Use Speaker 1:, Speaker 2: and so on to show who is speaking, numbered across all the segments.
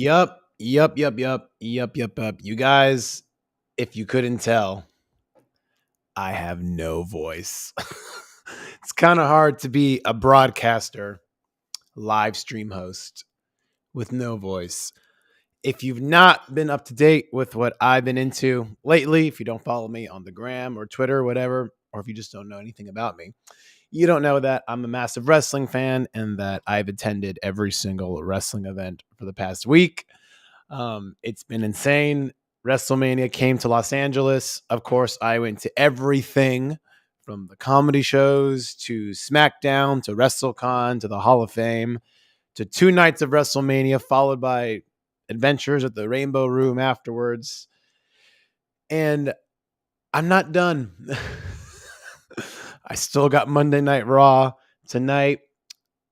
Speaker 1: Yup. You guys, if you couldn't tell, I have no voice. It's kind of hard to be a broadcaster, live stream host with no voice. If you've not been up to date with what I've been into lately, if you don't follow me on the gram or Twitter or whatever, or if you just don't know anything about me, you don't know that I'm a massive wrestling fan and that I've attended every single wrestling event for the past week. It's been insane. WrestleMania came to Los Angeles. Of course, I went to everything from the comedy shows to SmackDown to WrestleCon to the Hall of Fame to 2 nights of WrestleMania, followed by adventures at the Rainbow Room afterwards. And I'm not done. I still got Monday Night Raw tonight.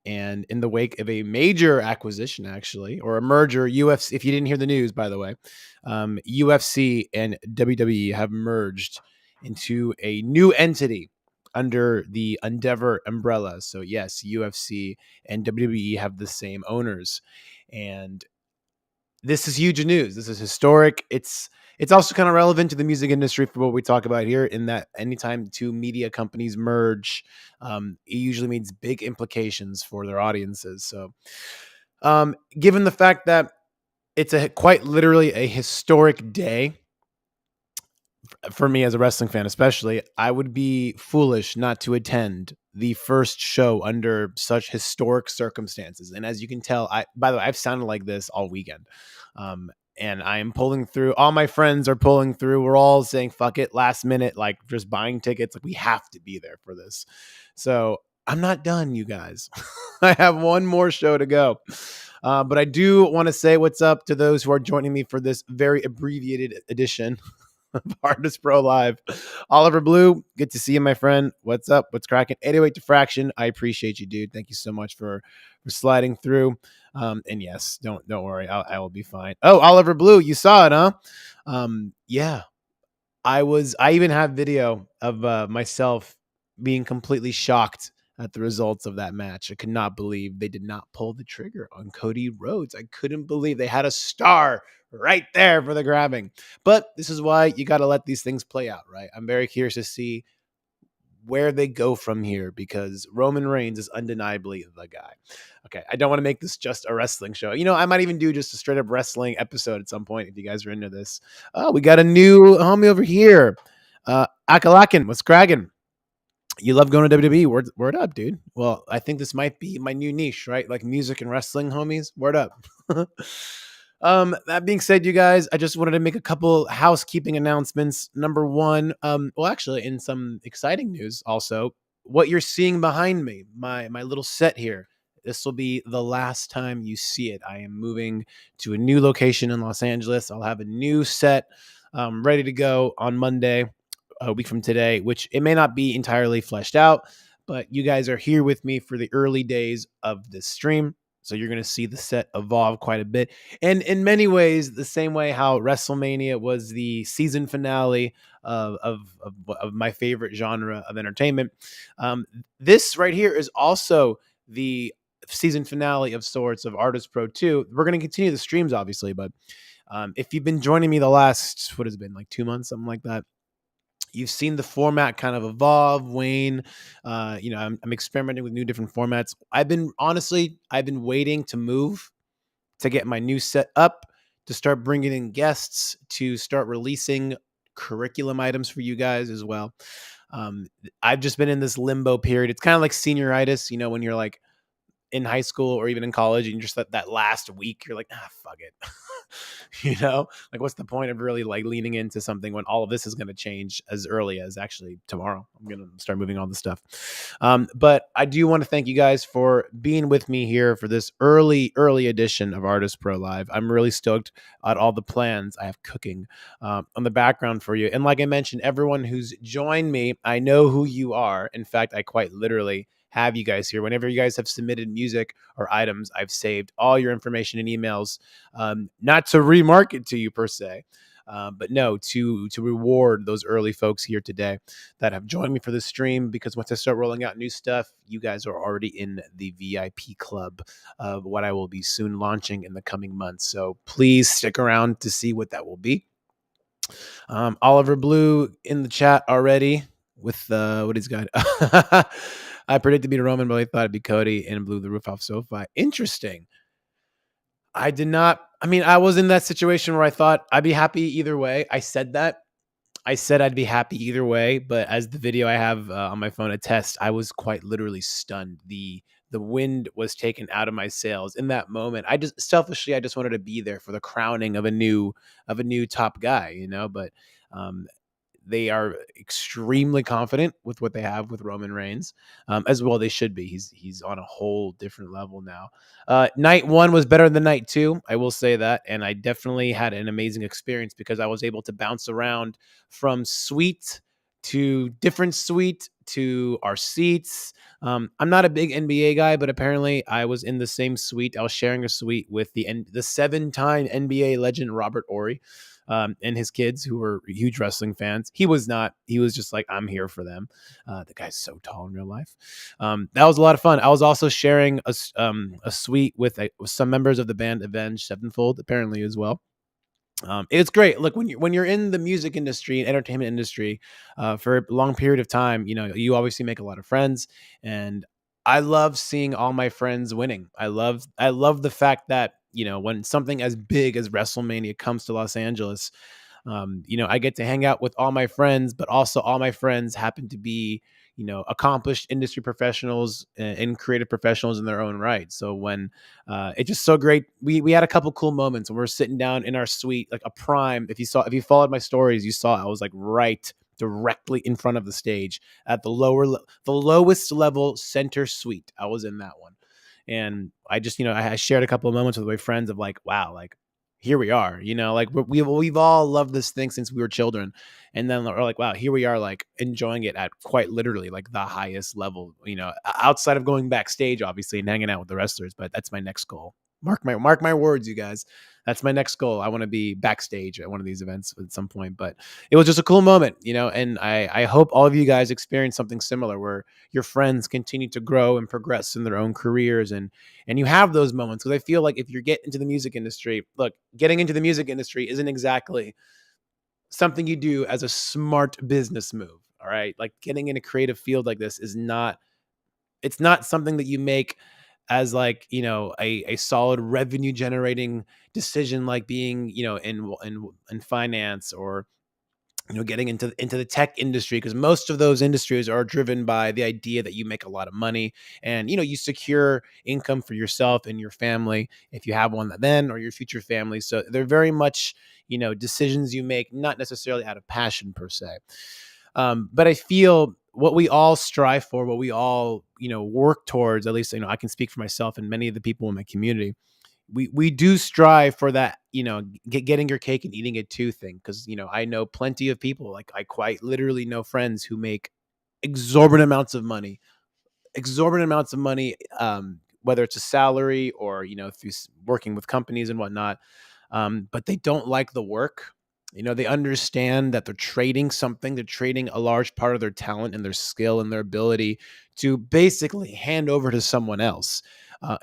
Speaker 1: And in the wake of a major acquisition, actually, or a merger, UFC, if you didn't hear the news, by the way, UFC and WWE have merged into a new entity under the Endeavor umbrella. So, yes, UFC and WWE have the same owners. And this is huge news. This is historic. It's also kind of relevant to the music industry for what we talk about here, in that anytime two media companies merge, it usually means big implications for their audiences. So, given the fact that it's a quite literally a historic day for me as a wrestling fan, especially, I would be foolish not to attend the first show under such historic circumstances. And as you can tell, by the way, I've sounded like this all weekend. And I am pulling through. All my friends are pulling through. We're all saying, fuck it, last minute, like just buying tickets. Like, we have to be there for this. So I'm not done, you guys. I have one more show to go. But I do want to say what's up to those who are joining me for this very abbreviated edition of ArtistPro Live. Oliver Blue, good to see you, my friend. What's up? What's cracking? 808 Diffraction, I appreciate you, dude. Thank you so much for sliding through. And yes, don't worry, I will be fine. Oh, Oliver Blue, you saw it, huh? Yeah, I even have video of myself being completely shocked at the results of that match. I could not believe they did not pull the trigger on Cody Rhodes. I couldn't believe they had a star right there for the grabbing. But this is why you got to let these things play out, right? I'm very curious to see where they go from here, because Roman Reigns is undeniably the guy. Okay, I don't want to make this just a wrestling show. You know, I might even do just a straight up wrestling episode at some point if you guys are into this. Oh, we got a new homie over here. Akalakin, what's cracking? You love going to WWE. Word up, dude. Well, I think this might be my new niche, right? Like music and wrestling, homies. Word up. That being said, you guys, I just wanted to make a couple housekeeping announcements. Number one, well, actually, in some exciting news, also, what you're seeing behind me, my little set here. This will be the last time you see it. I am moving to a new location in Los Angeles. I'll have a new set ready to go on Monday, a week from today, which it may not be entirely fleshed out, but you guys are here with me for the early days of this stream. So you're going to see the set evolve quite a bit. And in many ways, the same way how WrestleMania was the season finale of my favorite genre of entertainment, this right here is also the season finale of sorts of Artist Pro 2. We're going to continue the streams, obviously, but if you've been joining me the last, what has it been, like 2 months, something like that, you've seen the format kind of evolve, wane. I'm experimenting with new different formats. I've been waiting to move to get my new set up, to start bringing in guests, to start releasing curriculum items for you guys as well. I've just been in this limbo period. It's kind of like senioritis, when you're like in high school or even in college, and just that last week, you're like, fuck it. Like, what's the point of really like leaning into something when all of this is going to change as early as actually tomorrow? I'm going to start moving all this stuff. But I do want to thank you guys for being with me here for this early edition of Artist Pro Live. I'm really stoked at all the plans I have cooking on the background for you. And like I mentioned, everyone who's joined me, I know who you are. In fact, I quite literally have you guys here. Whenever you guys have submitted music or items, I've saved all your information and emails, not to remarket to you per se, But no, to reward those early folks here today that have joined me for this stream, because once I start rolling out new stuff, you guys are already in the VIP club of what I will be soon launching in the coming months. So please stick around to see what that will be. Oliver Blue in the chat already with what he's got. I predicted to be Roman, but I thought it'd be Cody and blew the roof off SoFi. Interesting. I did not. I mean, I was in that situation where I thought I'd be happy either way. I said that. I said I'd be happy either way, but as the video I have on my phone attests, I was quite literally stunned. The wind was taken out of my sails in that moment. I just selfishly, I just wanted to be there for the crowning of a new top guy, you know. But um, they are extremely confident with what they have with Roman Reigns, as well they should be. He's on a whole different level now. Night one was better than night two, I will say that, and I definitely had an amazing experience because I was able to bounce around from suite to different suite to our seats. I'm not a big NBA guy, but apparently I was in the same suite. I was sharing a suite with the 7-time NBA legend Robert Ory, and his kids who were huge wrestling fans. He was not. He was just like, I'm here for them. The guy's so tall in real life. That was a lot of fun. I was also sharing a suite with some members of the band Avenged Sevenfold, apparently as well. It's great. Look, when you're in the music industry and entertainment industry for a long period of time, you know, you obviously make a lot of friends, and I love seeing all my friends winning. I love the fact that, you know, when something as big as WrestleMania comes to Los Angeles, you know, I get to hang out with all my friends, but also all my friends happen to be, you know, accomplished industry professionals and creative professionals in their own right. So when it's just so great, we had a couple cool moments when we're sitting down in our suite, like a prime. If you followed my stories, you saw I was like right directly in front of the stage at the lowest level center suite. I was in that one. And I just, you know, I shared a couple of moments with my friends of like, wow, like here we are, you know, like we've all loved this thing since we were children. And then we're like, wow, here we are, like enjoying it at quite literally like the highest level, you know, outside of going backstage, obviously, and hanging out with the wrestlers. But that's my next goal. Mark my words, you guys. That's my next goal. I want to be backstage at one of these events at some point. But it was just a cool moment, you know, and I hope all of you guys experience something similar where your friends continue to grow and progress in their own careers, and you have those moments. Because I feel like if you get into the music industry, look, getting into the music industry isn't exactly something you do as a smart business move. All right. Like getting in a creative field like this is not, it's not something that you make as like, you know, a solid revenue generating decision, like being, you know, in finance, or you know, getting into the tech industry, because most of those industries are driven by the idea that you make a lot of money, and you know, you secure income for yourself and your family if you have one then, or your future family. So they're very much, you know, decisions you make not necessarily out of passion per se. But I feel what we all strive for, what we all, you know, work towards, at least, you know, I can speak for myself and many of the people in my community, we do strive for that, you know, getting your cake and eating it too thing. Because you know, I know plenty of people, like I quite literally know friends who make exorbitant amounts of money, exorbitant amounts of money, whether it's a salary or, you know, through working with companies and whatnot, but they don't like the work. You know, they understand that they're trading something, they're trading a large part of their talent and their skill and their ability to basically hand over to someone else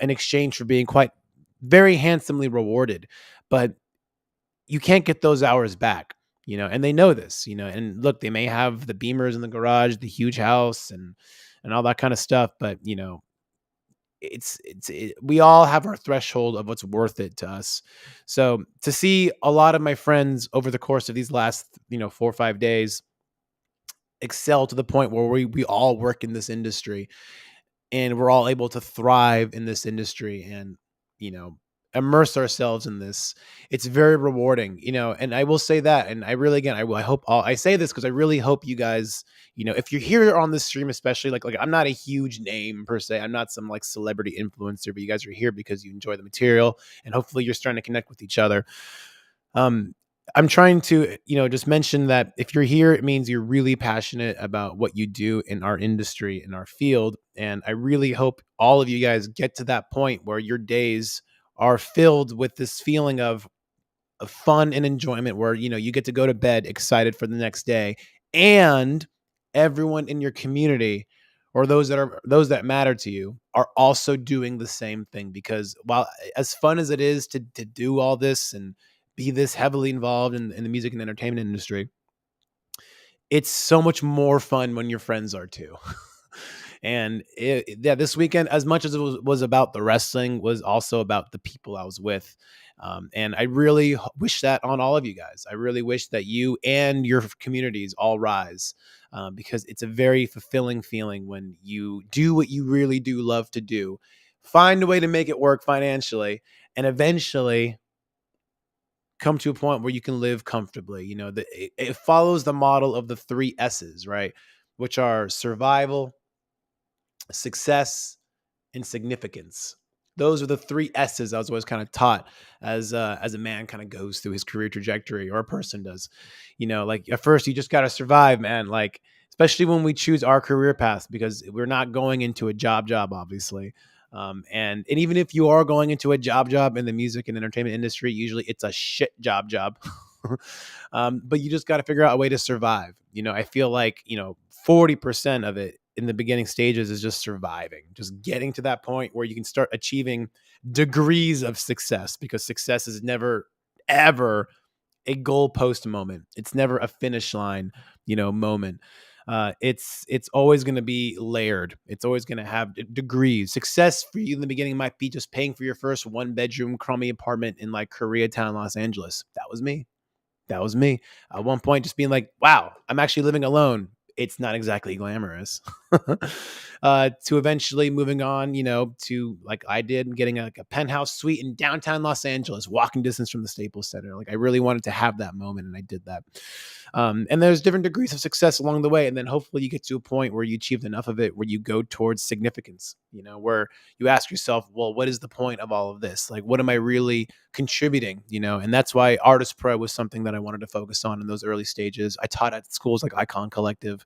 Speaker 1: in exchange for being quite very handsomely rewarded. But you can't get those hours back, you know, and they know this, you know. And look, they may have the beamers in the garage, the huge house, and all that kind of stuff, but you know, we all have our threshold of what's worth it to us. So to see a lot of my friends over the course of these last, you know, 4 or 5 days excel to the point where we all work in this industry, and we're all able to thrive in this industry, and you know, immerse ourselves in this, it's very rewarding, you know. And I will say that, and I really, again, I hope I say this because I really hope you guys, you know, if you're here on this stream, especially like I'm not a huge name per se, I'm not some like celebrity influencer, but you guys are here because you enjoy the material, and hopefully you're starting to connect with each other. um I'm trying to, you know, just mention that if you're here, it means you're really passionate about what you do in our industry, in our field. And I really hope all of you guys get to that point where your days are filled with this feeling of of fun and enjoyment where, you get to go to bed excited for the next day, and everyone in your community or those that matter to you are also doing the same thing. Because while as fun as it is to do all this and be this heavily involved in the music and entertainment industry, it's so much more fun when your friends are too. And yeah, this weekend, as much as it was about the wrestling, was also about the people I was with. And I really wish that on all of you guys. I really wish that you and your communities all rise, because it's a very fulfilling feeling when you do what you really do love to do, find a way to make it work financially, and eventually come to a point where you can live comfortably. It follows the model of the three S's, right? Which are survival, success, and significance. Those are the three S's I was always kind of taught as a man kind of goes through his career trajectory, or a person does. Like at first you just got to survive, man. Like especially when we choose our career path, because we're not going into a job, obviously. And even if you are going into a job in the music and entertainment industry, usually it's a shit job. But you just got to figure out a way to survive. I feel like 40% of it in the beginning stages is just surviving, just getting to that point where you can start achieving degrees of success, because success is never, ever a goalpost moment. It's never a finish line, moment. It's always going to be layered. It's always going to have degrees. Success for you in the beginning might be just paying for your first 1-bedroom crummy apartment in like Koreatown, Los Angeles. That was me. That was me. At one point, just being like, wow, I'm actually living alone. It's not exactly glamorous. To eventually moving on, to like I did, getting like a penthouse suite in downtown Los Angeles, walking distance from the Staples Center. Like I really wanted to have that moment, and I did that. And there's different degrees of success along the way. And then hopefully you get to a point where you achieved enough of it where you go towards significance, where you ask yourself, well, what is the point of all of this? Like, what am I really contributing? And that's why Artist Pro was something that I wanted to focus on in those early stages. I taught at schools like Icon Collective,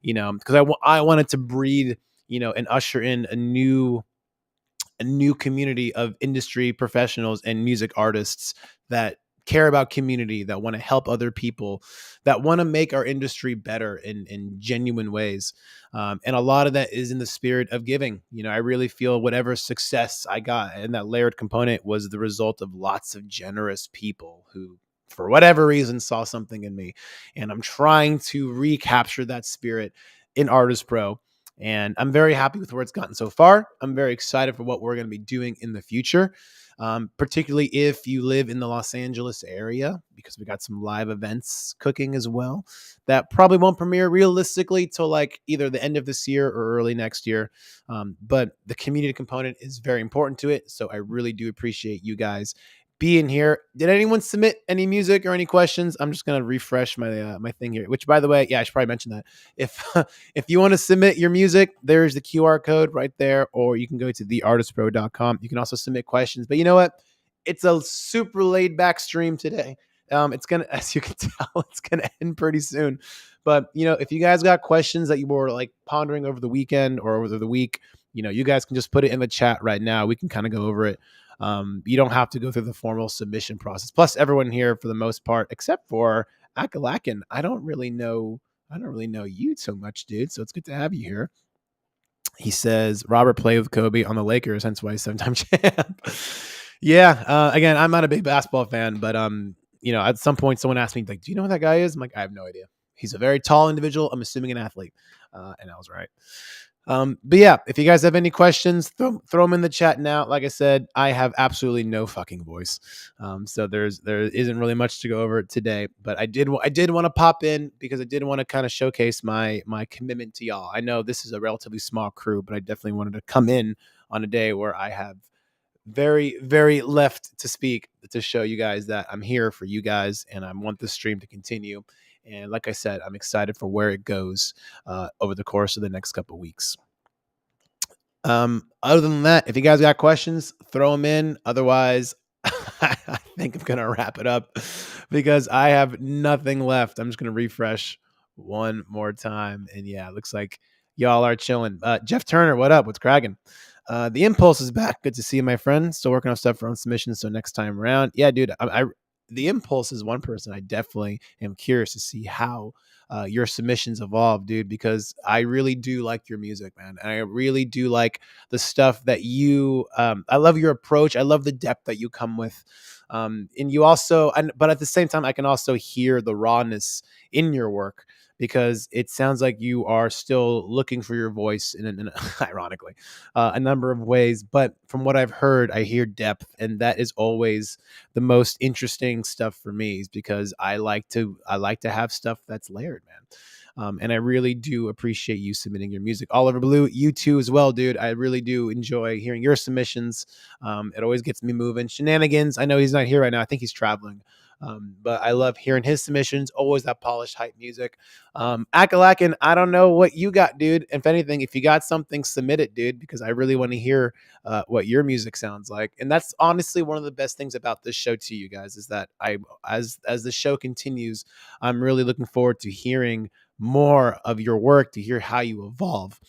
Speaker 1: because I wanted to breed, and usher in a new community of industry professionals and music artists that care about community, that want to help other people, that want to make our industry better in genuine ways. And a lot of that is in the spirit of giving. I really feel whatever success I got and that layered component was the result of lots of generous people who, for whatever reason, saw something in me. And I'm trying to recapture that spirit in Artist Pro. And I'm very happy with where it's gotten so far. I'm very excited for what we're going to be doing in the future, particularly if you live in the Los Angeles area, because we got some live events cooking as well that probably won't premiere realistically till like either the end of this year or early next year. But the community component is very important to it. So I really do appreciate you guys being here. Did anyone submit any music or any questions? I'm just gonna refresh my thing here. Which, by the way, yeah, I should probably mention that if if you want to submit your music, there's the QR code right there, or you can go to theartistpro.com. You can also submit questions. But you know what? It's a super laid back stream today. It's gonna, as you can tell, it's gonna end pretty soon. But if you guys got questions that you were like pondering over the weekend or over the week, you guys can just put it in the chat right now. We can kind of go over it. You don't have to go through the formal submission process. Plus, everyone here, for the most part, except for Akalakin, I don't really know you so much, dude. So it's good to have you here. He says Robert played with Kobe on the Lakers, hence why he's 7-time champ. Yeah. Again, I'm not a big basketball fan, but at some point, someone asked me like, "Do you know who that guy is?" I'm like, "I have no idea." He's a very tall individual. I'm assuming an athlete, and I was right. But yeah, if you guys have any questions, throw them in the chat now. Like I said, I have absolutely no fucking voice. So there isn't really much to go over today, but I did want to pop in because I did want to kind of showcase my commitment to y'all. I know this is a relatively small crew, but I definitely wanted to come in on a day where I have very, very left to speak to show you guys that I'm here for you guys and I want this stream to continue. And like I said, I'm excited for where it goes over the course of the next couple of weeks. Other than that, if you guys got questions, throw them in. Otherwise, I think I'm going to wrap it up because I have nothing left. I'm just going to refresh one more time. And yeah, it looks like y'all are chilling. Jeff Turner, what up? What's cracking? The Impulse is back. Good to see you, my friend. Still working on stuff for own submissions. So next time around. Yeah, dude, the Impulse is one person I definitely am curious to see how your submissions evolve, dude, because I really do like your music, man. And I really do like the stuff that I love your approach. I love the depth that you come with. And you also, but at the same time, I can also hear the rawness in your work because it sounds like you are still looking for your voice ironically, a number of ways. But from what I've heard, I hear depth, and that is always the most interesting stuff for me, is because I like to have stuff that's layered, man. And I really do appreciate you submitting your music. Oliver Blue, you too as well, dude. I really do enjoy hearing your submissions. It always gets me moving. Shenanigans, I know he's not here right now. I think he's traveling. But I love hearing his submissions. Always that polished hype music. Akalakin, I don't know what you got, dude. If anything, if you got something, submit it, dude, because I really want to hear what your music sounds like. And that's honestly one of the best things about this show to you guys, is that as the show continues, I'm really looking forward to hearing more of your work, to hear how you evolve.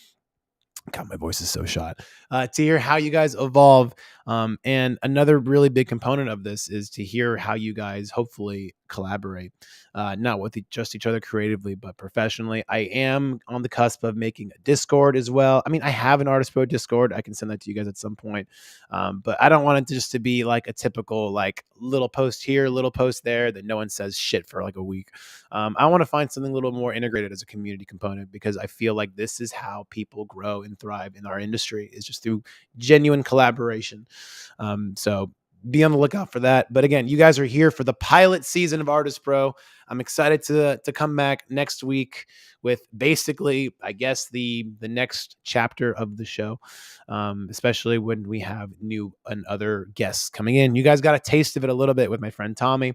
Speaker 1: God, my voice is so shot. To hear how you guys evolve. And another really big component of this is to hear how you guys hopefully collaborate, not with just each other creatively, but professionally. I am on the cusp of making a Discord as well. I mean, I have an ArtistPro Discord. I can send that to you guys at some point. But I don't want it just to be like a typical, like, little post here, little post there that no one says shit for like a week. I want to find something a little more integrated as a community component, because I feel like this is how people grow and thrive in our industry, is just through genuine collaboration. So be on the lookout for that. But again, you guys are here for the pilot season of Artist Pro. I'm excited to come back next week with basically, I guess, the next chapter of the show, especially when we have new and other guests coming in. You guys got a taste of it a little bit with my friend Tommy,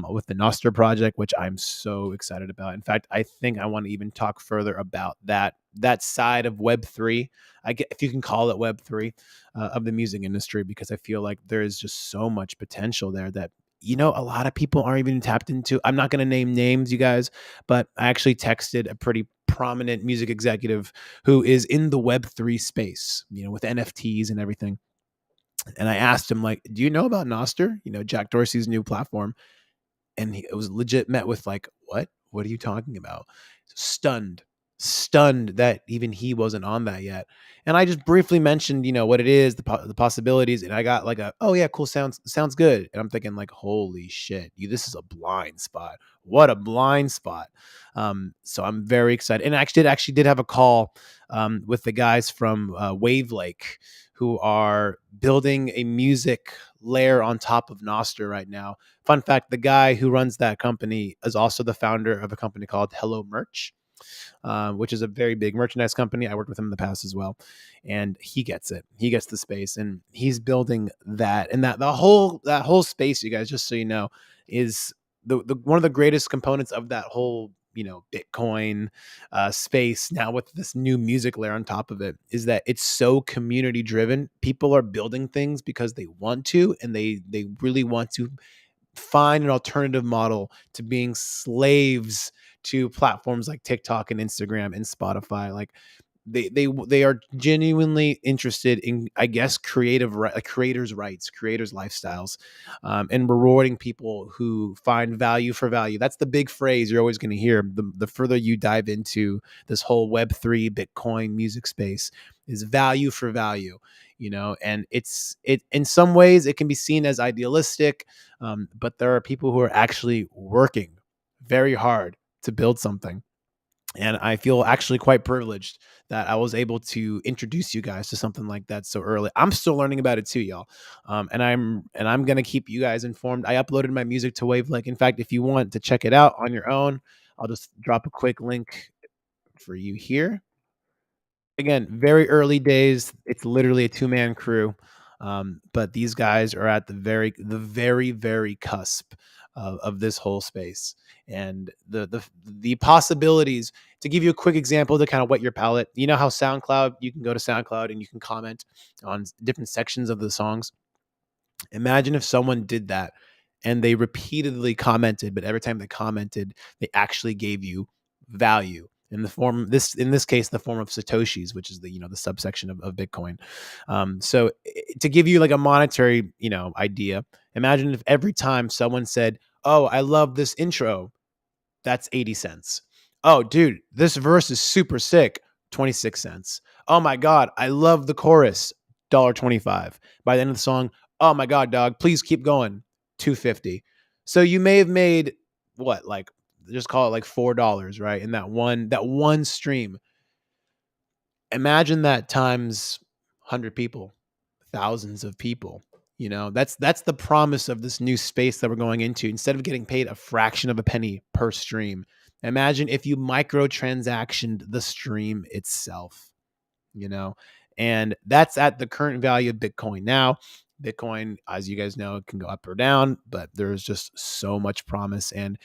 Speaker 1: with the Noster project, which I'm so excited about. In fact, I think I want to even talk further about that side of Web3, if you can call it Web3, of the music industry, because I feel like there is just so much potential there that, a lot of people aren't even tapped into. I'm not going to name names, you guys, but I actually texted a pretty prominent music executive who is in the Web3 space, with NFTs and everything. And I asked him, like, do you know about Noster? Jack Dorsey's new platform. And it was legit met with, like, what are you talking about? Stunned that even he wasn't on that yet. And I just briefly mentioned, what it is, the possibilities, and I got like oh yeah, cool, sounds good. And I'm thinking, like, holy shit, this is a blind spot. What a blind spot. So I'm very excited. And I actually did have a call with the guys from Wave Lake, who are building a music layer on top of Noster right now. Fun fact, the guy who runs that company is also the founder of a company called Hello Merch, which is a very big merchandise company. I worked with him in the past as well. And he gets it. He gets the space, and he's building that. And that whole space, you guys, just so you know, is the one of the greatest components of that whole, Bitcoin space now, with this new music layer on top of it, is that it's so community driven. People are building things because they want to, and they really want to find an alternative model to being slaves to platforms like TikTok and Instagram and Spotify. Like, they are genuinely interested in, I guess, creators' rights, creators' lifestyles, and rewarding people who find value for value. That's the big phrase you're always going to hear. The further you dive into this whole Web3 Bitcoin music space, is value for value. And it in some ways it can be seen as idealistic, but there are people who are actually working very hard to build something. And I feel actually quite privileged that I was able to introduce you guys to something like that so early. I'm still learning about it too, y'all. And I'm gonna keep you guys informed. I uploaded my music to Wavelink. In fact, if you want to check it out on your own, I'll just drop a quick link for you here. Again, very early days. It's literally a two-man crew. But these guys are at the very cusp of this whole space, and the possibilities. To give you a quick example to kind of whet your palate, you know how SoundCloud, you can go to SoundCloud and you can comment on different sections of the songs. Imagine if someone did that and they repeatedly commented, but every time they commented, they actually gave you value, in this case, the form of Satoshis, which is the subsection of Bitcoin. So to give you like a monetary, idea, imagine if every time someone said, "Oh, I love this intro," that's 80 cents. "Oh, dude, this verse is super sick," 26 cents. "Oh my God, I love the chorus," 25. By the end of the song, "Oh my God, dog, please keep going," 250. So you may have made what, like, just call it like $4, right? In that one stream. Imagine that times 100 people, thousands of people. That's the promise of this new space that we're going into. Instead of getting paid a fraction of a penny per stream, imagine if you microtransactioned the stream itself, you know, and that's at the current value of Bitcoin. Now, Bitcoin, as you guys know, can go up or down, but there's just so much promise. And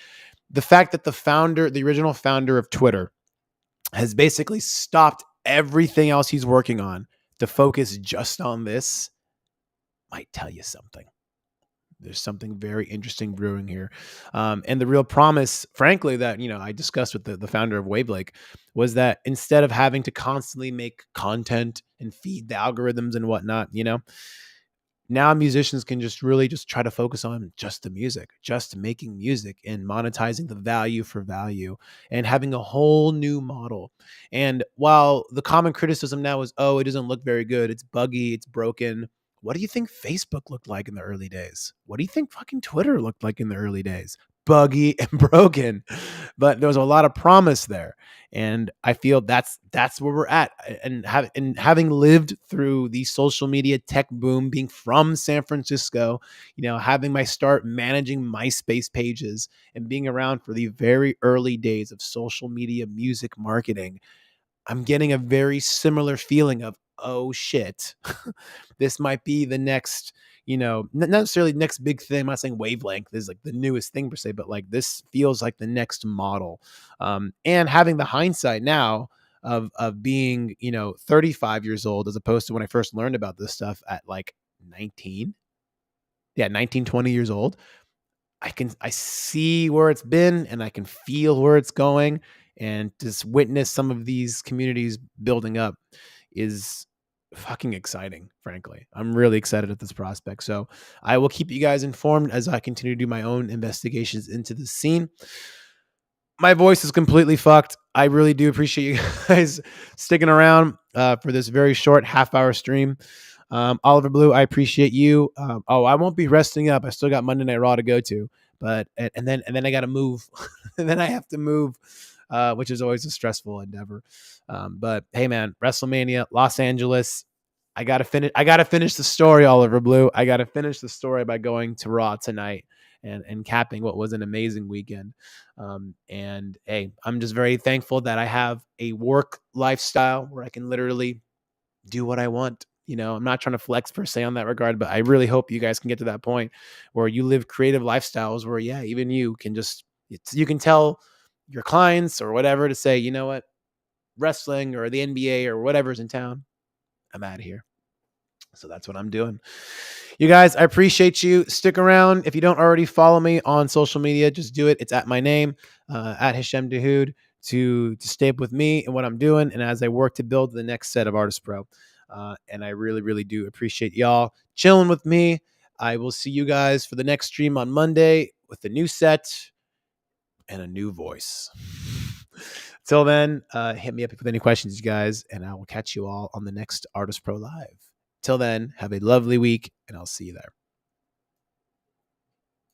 Speaker 1: the fact that the original founder of Twitter, has basically stopped everything else he's working on to focus just on this might tell you something. There's something very interesting brewing here. And the real promise, frankly, that I discussed with the founder of Wavelake, was that instead of having to constantly make content and feed the algorithms and whatnot, now musicians can just really just try to focus on just the music, just making music and monetizing the value for value and having a whole new model. And while the common criticism now is, "Oh, it doesn't look very good, it's buggy, it's broken," what do you think Facebook looked like in the early days? What do you think fucking Twitter looked like in the early days? Buggy and broken. But there was a lot of promise there. And I feel that's where we're at. And having lived through the social media tech boom, being from San Francisco, having my start managing MySpace pages and being around for the very early days of social media music marketing, I'm getting a very similar feeling of, oh shit, this might be the next, not necessarily next big thing. I'm not saying Wavelength is like the newest thing per se, but like this feels like the next model. And having the hindsight now of being, 35 years old, as opposed to when I first learned about this stuff at like 19. Yeah, 19, 20 years old. I see where it's been and I can feel where it's going, and just witness some of these communities building up is fucking exciting, frankly. I'm really excited at this prospect. So I will keep you guys informed as I continue to do my own investigations into the scene. My voice is completely fucked. I really do appreciate you guys sticking around for this very short half-hour stream. Oliver Blue, I appreciate you. I won't be resting up. I still got Monday Night Raw to go to, but and then I got to move, and then I have to move, which is always a stressful endeavor. But hey, man, WrestleMania, Los Angeles. I gotta finish. I gotta finish the story, Oliver Blue. I gotta finish the story by going to Raw tonight and capping what was an amazing weekend. And hey, I'm just very thankful that I have a work lifestyle where I can literally do what I want. I'm not trying to flex per se on that regard, but I really hope you guys can get to that point where you live creative lifestyles where, yeah, even you can you can tell your clients or whatever to say, you know what, wrestling or the NBA or whatever's in town, I'm out of here. So that's what I'm doing. You guys, I appreciate you. Stick around. If you don't already follow me on social media, just do it. It's at my name, at Hishem Dahoud, to stay up with me and what I'm doing, and as I work to build the next set of ArtistPro. And I really, really do appreciate y'all chilling with me. I will see you guys for the next stream on Monday with a new set and a new voice. Till then, hit me up with any questions, you guys, and I will catch you all on the next ArtistPro Live. Till then, have a lovely week, and I'll see you there.